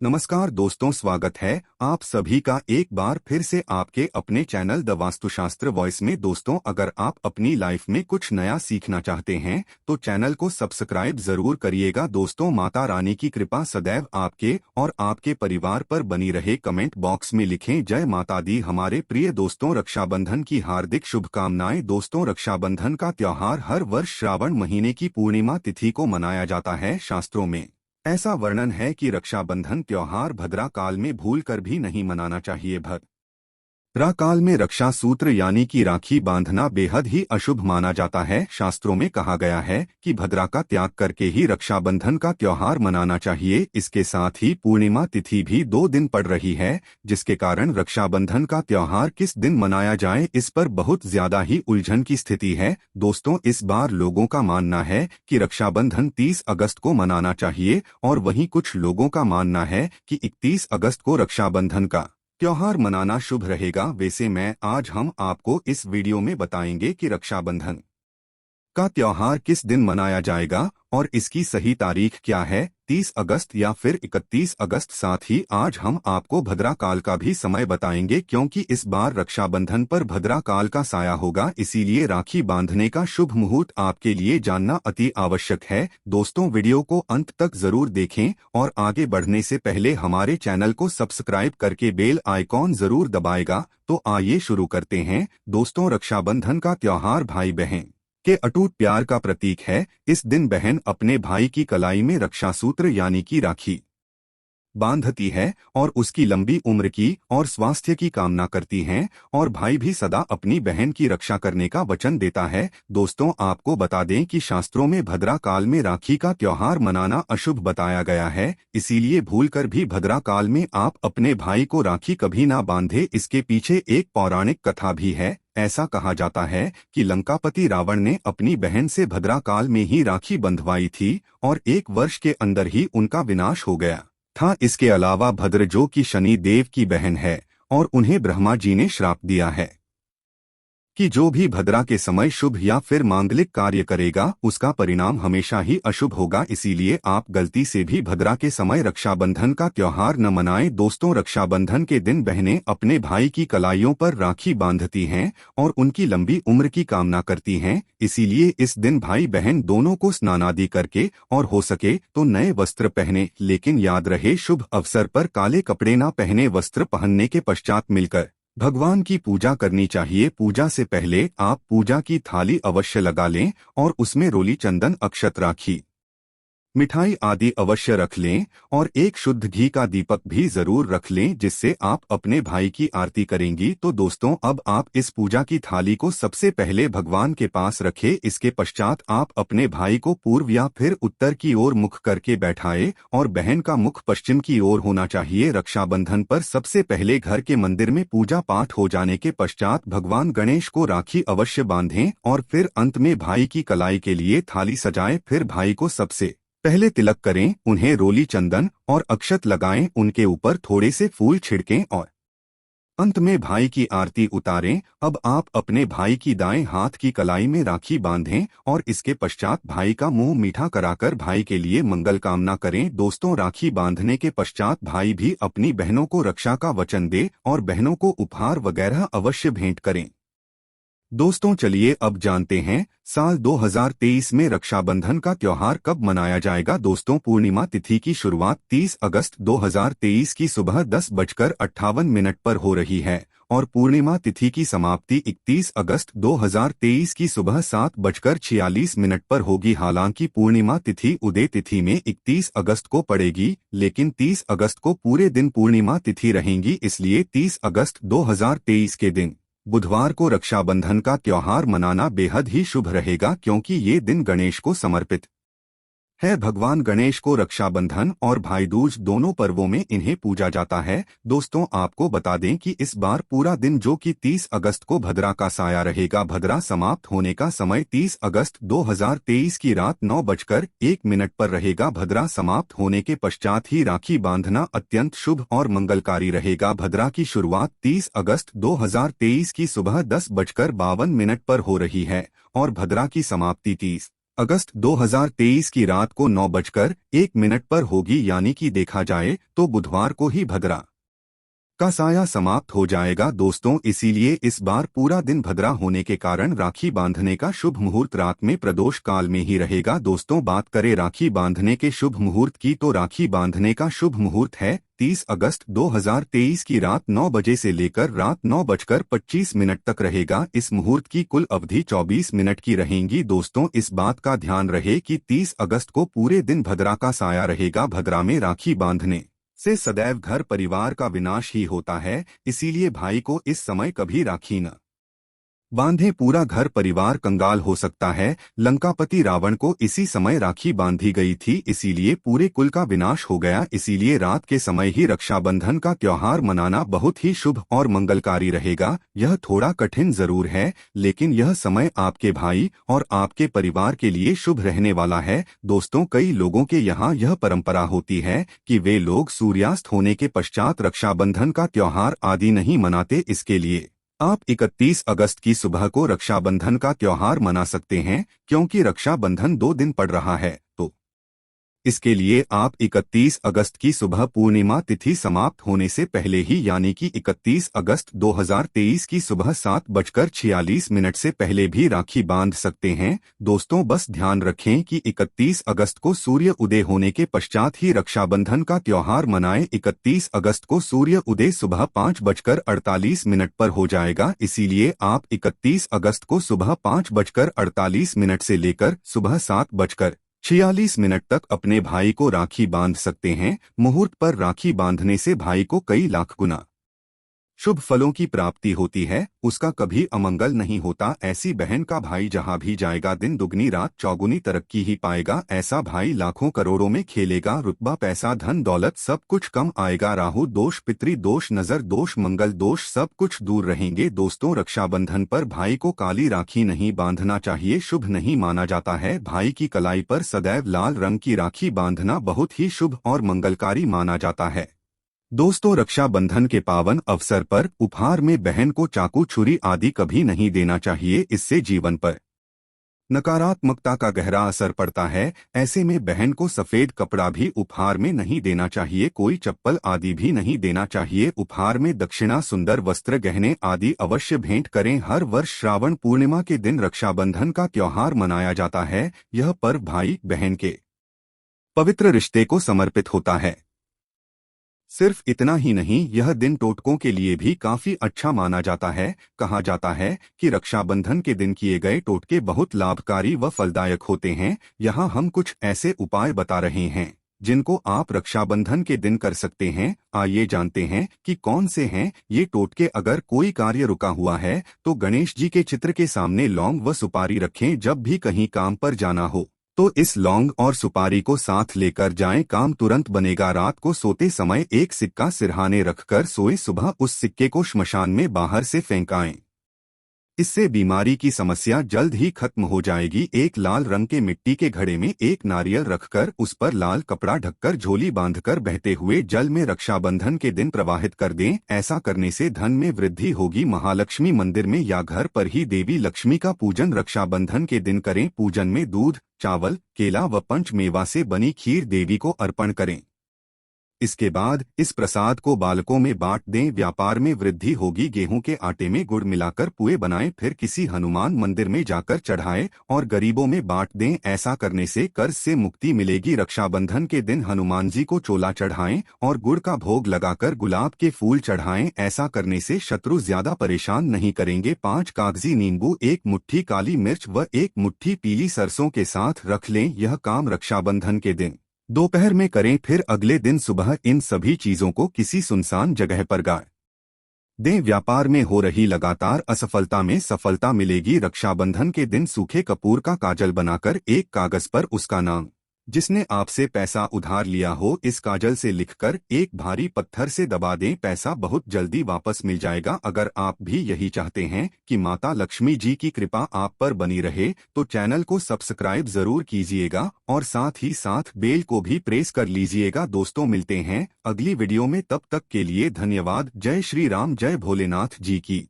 नमस्कार दोस्तों, स्वागत है आप सभी का एक बार फिर से आपके अपने चैनल द वास्तुशास्त्र वॉइस में। दोस्तों, अगर आप अपनी लाइफ में कुछ नया सीखना चाहते हैं तो चैनल को सब्सक्राइब जरूर करिएगा। दोस्तों, माता रानी की कृपा सदैव आपके और आपके परिवार पर बनी रहे। कमेंट बॉक्स में लिखें जय माता दी। हमारे प्रिय दोस्तों, रक्षाबंधन की हार्दिक शुभकामनाएं। दोस्तों, रक्षाबंधन का त्योहार हर वर्ष श्रावण महीने की पूर्णिमा तिथि को मनाया जाता है। शास्त्रों में ऐसा वर्णन है कि रक्षाबंधन त्योहार भद्रा काल में भूलकर भी नहीं मनाना चाहिए। भद्रा काल में रक्षा सूत्र यानी कि राखी बांधना बेहद ही अशुभ माना जाता है। शास्त्रों में कहा गया है कि भद्रा का त्याग करके ही रक्षाबंधन का त्योहार मनाना चाहिए। इसके साथ ही पूर्णिमा तिथि भी 2 दिन पड़ रही है, जिसके कारण रक्षाबंधन का त्योहार किस दिन मनाया जाए इस पर बहुत ज्यादा ही उलझन की स्थिति है। दोस्तों, इस बार लोगों का मानना है कि रक्षाबंधन 30 अगस्त को मनाना चाहिए और वहीं कुछ लोगों का मानना है कि 31 अगस्त को रक्षाबंधन का त्योहार मनाना शुभ रहेगा। वैसे मैं आज हम आपको इस वीडियो में बताएंगे कि रक्षाबंधन का त्योहार किस दिन मनाया जाएगा और इसकी सही तारीख क्या है, 30 अगस्त या फिर 31 अगस्त। साथ ही आज हम आपको भद्रा काल का भी समय बताएंगे, क्योंकि इस बार रक्षाबंधन पर भद्रा काल का साया होगा, इसीलिए राखी बांधने का शुभ मुहूर्त आपके लिए जानना अति आवश्यक है। दोस्तों, वीडियो को अंत तक जरूर देखें और आगे बढ़ने से पहले हमारे चैनल को सब्सक्राइब करके बेल आइकॉन जरूर दबाएगा। तो आइए शुरू करते हैं। दोस्तों, रक्षाबंधन का त्योहार भाई बहन के अटूट प्यार का प्रतीक है। इस दिन बहन अपने भाई की कलाई में रक्षा सूत्र यानी कि राखी बांधती है और उसकी लंबी उम्र की और स्वास्थ्य की कामना करती हैं, और भाई भी सदा अपनी बहन की रक्षा करने का वचन देता है। दोस्तों, आपको बता दें कि शास्त्रों में भद्रा काल में राखी का त्योहार मनाना अशुभ बताया गया है, इसीलिए भूलकर भी भद्रा काल में आप अपने भाई को राखी कभी ना बांधे। इसके पीछे एक पौराणिक कथा भी है। ऐसा कहा जाता है कि लंकापति रावण ने अपनी बहन से भद्रा काल में ही राखी बंधवाई थी और 1 वर्ष के अंदर ही उनका विनाश हो गया था। इसके अलावा भद्र, जो कि शनि देव की बहन है, और उन्हें ब्रह्मा जी ने श्राप दिया है कि जो भी भद्रा के समय शुभ या फिर मांगलिक कार्य करेगा उसका परिणाम हमेशा ही अशुभ होगा। इसीलिए आप गलती से भी भद्रा के समय रक्षाबंधन का त्योहार न मनाएं। दोस्तों, रक्षाबंधन के दिन बहनें अपने भाई की कलाइयों पर राखी बांधती हैं और उनकी लंबी उम्र की कामना करती हैं। इसीलिए इस दिन भाई बहन दोनों को स्नानादि करके और हो सके तो नए वस्त्र पहने, लेकिन याद रहे शुभ अवसर पर काले कपड़े न पहने। वस्त्र पहनने के पश्चात मिलकर भगवान की पूजा करनी चाहिए। पूजा से पहले आप पूजा की थाली अवश्य लगा लें और उसमें रोली, चंदन, अक्षत, राखी, मिठाई आदि अवश्य रख लें और एक शुद्ध घी का दीपक भी जरूर रख लें, जिससे आप अपने भाई की आरती करेंगी। तो दोस्तों, अब आप इस पूजा की थाली को सबसे पहले भगवान के पास रखें। इसके पश्चात आप अपने भाई को पूर्व या फिर उत्तर की ओर मुख करके बैठाएं और बहन का मुख पश्चिम की ओर होना चाहिए। रक्षाबंधन पर सबसे पहले घर के मंदिर में पूजा पाठ हो जाने के पश्चात भगवान गणेश को राखी अवश्य बांधें और फिर अंत में भाई की कलाई के लिए थाली सजाएं। फिर भाई को सबसे पहले तिलक करें, उन्हें रोली, चंदन और अक्षत लगाएं, उनके ऊपर थोड़े से फूल छिड़कें और अंत में भाई की आरती उतारें। अब आप अपने भाई की दाएं हाथ की कलाई में राखी बांधें और इसके पश्चात भाई का मुंह मीठा कराकर भाई के लिए मंगल कामना करें। दोस्तों, राखी बांधने के पश्चात भाई भी अपनी बहनों को रक्षा का वचन दे और बहनों को उपहार वगैरह अवश्य भेंट करें। दोस्तों, चलिए अब जानते हैं साल 2023 में रक्षाबंधन का त्योहार कब मनाया जाएगा। दोस्तों, पूर्णिमा तिथि की शुरुआत 30 अगस्त 2023 की सुबह 10:58 पर हो रही है और पूर्णिमा तिथि की समाप्ति 31 अगस्त 2023 की सुबह 7:46 पर होगी। हालांकि पूर्णिमा तिथि उदय तिथि में 31 अगस्त को पड़ेगी, लेकिन 30 अगस्त को पूरे दिन पूर्णिमा तिथि रहेंगी, इसलिए 30 अगस्त 2023 के दिन बुधवार को रक्षाबंधन का त्योहार मनाना बेहद ही शुभ रहेगा, क्योंकि ये दिन गणेश को समर्पित है। भगवान गणेश को रक्षाबंधन और भाई दूज दोनों पर्वों में इन्हें पूजा जाता है। दोस्तों, आपको बता दें कि इस बार पूरा दिन, जो कि 30 अगस्त को भद्रा का साया रहेगा, भद्रा समाप्त होने का समय 30 अगस्त 2023 की रात 9:01 पर रहेगा। भद्रा समाप्त होने के पश्चात ही राखी बांधना अत्यंत शुभ और मंगलकारी रहेगा। भद्रा की शुरुआत 30 अगस्त 2023 की सुबह 10:52 पर हो रही है और भद्रा की समाप्ति 30 अगस्त 2023 की रात को 9:01 पर होगी, यानी कि देखा जाए तो बुधवार को ही भद्रा का साया समाप्त हो जाएगा दोस्तों। इसीलिए इस बार पूरा दिन भद्रा होने के कारण राखी बांधने का शुभ मुहूर्त रात में प्रदोष काल में ही रहेगा दोस्तों। बात करें राखी बांधने के शुभ मुहूर्त की, तो राखी बांधने का शुभ मुहूर्त है 30 अगस्त 2023 की रात 9 बजे से लेकर रात 9:25 तक रहेगा। इस मुहूर्त की कुल अवधि 24 मिनट की रहेंगी दोस्तों। इस बात का ध्यान रहे कि 30 अगस्त को पूरे दिन भद्रा का साया रहेगा। भद्रा में राखी बांधने से सदैव घर परिवार का विनाश ही होता है, इसीलिए भाई को इस समय कभी राखी न बांधे, पूरा घर परिवार कंगाल हो सकता है। लंकापति रावण को इसी समय राखी बांधी गई थी, इसीलिए पूरे कुल का विनाश हो गया। इसीलिए रात के समय ही रक्षाबंधन का त्योहार मनाना बहुत ही शुभ और मंगलकारी रहेगा। यह थोड़ा कठिन जरूर है, लेकिन यह समय आपके भाई और आपके परिवार के लिए शुभ रहने वाला है दोस्तों। कई लोगों के यहाँ यह परंपरा होती है कि वे लोग सूर्यास्त होने के पश्चात रक्षाबंधन का त्योहार आदि नहीं मनाते। इसके लिए आप 31 अगस्त की सुबह को रक्षाबंधन का त्योहार मना सकते हैं, क्योंकि रक्षाबंधन 2 दिन पड़ रहा है। तो इसके लिए आप 31 अगस्त की सुबह पूर्णिमा तिथि समाप्त होने से पहले ही, यानी कि 31 अगस्त 2023 की सुबह 7:46 से पहले भी राखी बांध सकते हैं दोस्तों। बस ध्यान रखें कि 31 अगस्त को सूर्य उदय होने के पश्चात ही रक्षाबंधन का त्योहार मनाएं। 31 अगस्त को सूर्य उदय सुबह 5:48 पर हो जाएगा, इसीलिए आप 31 अगस्त को सुबह 5:48 से लेकर सुबह 7:46 तक अपने भाई को राखी बांध सकते हैं। मुहूर्त पर राखी बांधने से भाई को कई लाख गुना शुभ फलों की प्राप्ति होती है, उसका कभी अमंगल नहीं होता। ऐसी बहन का भाई जहां भी जाएगा दिन दुगनी रात चौगुनी तरक्की ही पाएगा। ऐसा भाई लाखों करोड़ों में खेलेगा, रुतबा पैसा धन दौलत सब कुछ कम आएगा। राहु दोष, पितृ दोष, नजर दोष, मंगल दोष सब कुछ दूर रहेंगे दोस्तों। रक्षाबंधन पर भाई को काली राखी नहीं बांधना चाहिए, शुभ नहीं माना जाता है। भाई की कलाई पर सदैव लाल रंग की राखी बांधना बहुत ही शुभ और मंगलकारी माना जाता है दोस्तों। रक्षाबंधन के पावन अवसर पर उपहार में बहन को चाकू छुरी आदि कभी नहीं देना चाहिए, इससे जीवन पर नकारात्मकता का गहरा असर पड़ता है। ऐसे में बहन को सफेद कपड़ा भी उपहार में नहीं देना चाहिए, कोई चप्पल आदि भी नहीं देना चाहिए। उपहार में दक्षिणा, सुंदर वस्त्र, गहने आदि अवश्य भेंट करें। हर वर्ष श्रावण पूर्णिमा के दिन रक्षाबंधन का त्योहार मनाया जाता है। यह पर्व भाई बहन के पवित्र रिश्ते को समर्पित होता है। सिर्फ इतना ही नहीं, यह दिन टोटकों के लिए भी काफी अच्छा माना जाता है। कहा जाता है कि रक्षाबंधन के दिन किए गए टोटके बहुत लाभकारी व फलदायक होते हैं। यहाँ हम कुछ ऐसे उपाय बता रहे हैं जिनको आप रक्षाबंधन के दिन कर सकते हैं। आइए जानते हैं कि कौन से हैं ये टोटके। अगर कोई कार्य रुका हुआ है तो गणेश जी के चित्र के सामने लौंग व सुपारी रखें। जब भी कहीं काम पर जाना हो तो इस लौंग और सुपारी को साथ लेकर जाएं, काम तुरंत बनेगा। रात को सोते समय एक सिक्का सिरहाने रखकर सोए, सुबह उस सिक्के को श्मशान में बाहर से फेंकाएं। इससे बीमारी की समस्या जल्द ही खत्म हो जाएगी। एक लाल रंग के मिट्टी के घड़े में एक नारियल रखकर उस पर लाल कपड़ा ढककर झोली बांधकर बहते हुए जल में रक्षाबंधन के दिन प्रवाहित कर दें। ऐसा करने से धन में वृद्धि होगी। महालक्ष्मी मंदिर में या घर पर ही देवी लक्ष्मी का पूजन रक्षाबंधन के दिन करें। पूजन में दूध, चावल, केला व पंचमेवा से बनी खीर देवी को अर्पण करें। इसके बाद इस प्रसाद को बालकों में बांट दें, व्यापार में वृद्धि होगी। गेहूं के आटे में गुड़ मिलाकर पुए बनाएं, फिर किसी हनुमान मंदिर में जाकर चढ़ाएं और गरीबों में बांट दें। ऐसा करने से कर्ज से मुक्ति मिलेगी। रक्षाबंधन के दिन हनुमान जी को चोला चढ़ाएं और गुड़ का भोग लगाकर गुलाब के फूल चढ़ाएं। ऐसा करने से शत्रु ज्यादा परेशान नहीं करेंगे। 5 कागजी नींबू, 1 मुट्ठी काली मिर्च व 1 मुट्ठी पीली सरसों के साथ रख लें। यह काम रक्षाबंधन के दिन दोपहर में करें, फिर अगले दिन सुबह इन सभी चीजों को किसी सुनसान जगह पर गाड़ दें। व्यापार में हो रही लगातार असफलता में सफलता मिलेगी। रक्षाबंधन के दिन सूखे कपूर का काजल बनाकर एक कागज पर उसका नाम, जिसने आपसे पैसा उधार लिया हो, इस काजल से लिखकर एक भारी पत्थर से दबा दें। पैसा बहुत जल्दी वापस मिल जाएगा। अगर आप भी यही चाहते हैं कि माता लक्ष्मी जी की कृपा आप पर बनी रहे तो चैनल को सब्सक्राइब जरूर कीजिएगा और साथ ही साथ बेल को भी प्रेस कर लीजिएगा। दोस्तों मिलते हैं अगली वीडियो में, तब तक के लिए धन्यवाद। जय श्री राम, जय भोलेनाथ जी की।